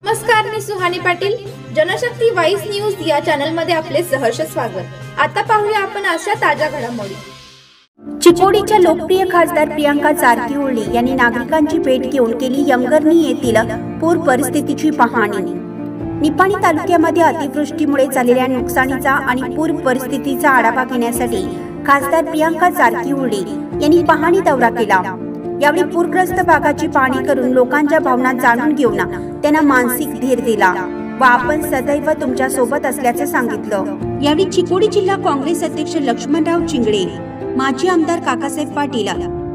नमस्कार, मी Suhani Patil. Janshakti vice news या channel मध्ये आपले सहर्ष स्वागत. आता पाहूया आपण अशा ताज्या घडामोडी. चिकोडीच्या लोकप्रिय खासदार प्रियंका चारकीउर्ली यांनी नागरिकांची भेट घेऊन केली यमगर्णी येथील पूर परिस्थितीची पाहणी. निपाणी तालुक्यामध्ये अतिवृष्टीमुळे झालेल्या नुकसानीचा आणि पूर परिस्थितीचा आढावा घेण्यासाठी खासदार प्रियंका चारकीउर्ली यांनी पाहणी दौरा केला. यावेळी पूरग्रस्त भागाची पाहणी करून लोकांच्या भावना जाणून घेऊन त्यांना मानसिक धीर दिला व आपण सदैव तुमच्या सोबत असल्याचं सांगितलं. यावेळी चिकोडी जिल्हा काँग्रेस अध्यक्ष लक्ष्मणराव चिंगडे, माजी आमदार काकासाहेब पाटील,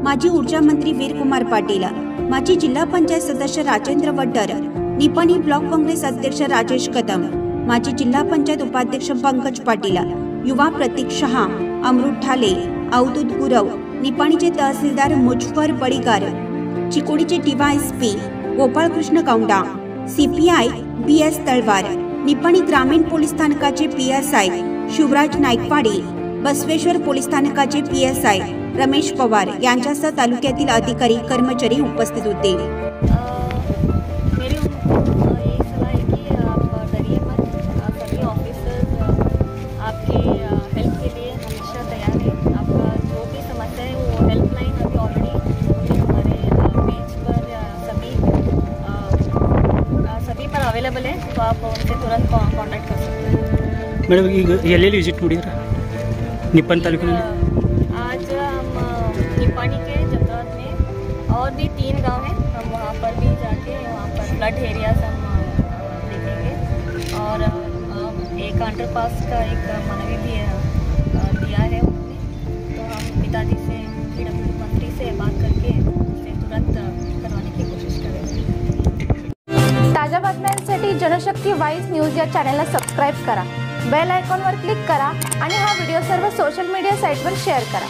माजी ऊर्जा मंत्री वीरकुमार पाटील, माजी जिल्हा पंचायत सदस्य राजेंद्र वड्डर, निपाणी ब्लॉक काँग्रेस अध्यक्ष राजेश कदम, माजी जिल्हा पंचायत उपाध्यक्ष पंकज पाटील, युवा प्रतीक शहा, अमृत ठाले, अवधूत गुरव, निपाणीचे तहसीलदार मुजफर बळीगार, चिकोडीचे DYSP Gopalkrishna Kaunda, CPI BS Talwar, Nipani ग्रामीण पोलीस स्थानकाचे पीएसआय शिवराज नाईकवाडी, बसवेश्वर पोलीस स्थानकाचे पीएसआय रमेश पवार यांच्यासह तालुक्यातील अधिकारी कर्मचारी उपस्थित होते. अवेलेबल है, तो आप उनसे तुरंत कांटेक्ट कर सकते हैं. मैडम ये विजिट मुड़ी निपाणी तालुके में आज हम निपाणी के जगत में और भी 3 गांव हैं, हम वहाँ पर भी जाके वहाँ पर फ्लड एरियाज हम देखेंगे और एक अंडरपास का एक मनवी भी दिया है उन्होंने, तो हम पिताजी से पीडब्ल्यूडी मंत्री से बात करके उसे तुरंत करवाने की कोशिश करेंगे. ताज्या बातम्यांसाठी जनशक्ती वाईस न्यूज या चॅनलला सबस्क्राइब करा, बेल आयकॉनवर क्लिक करा आणि हा व्हिडिओ सर्व सोशल मीडिया साइटवर शेअर करा.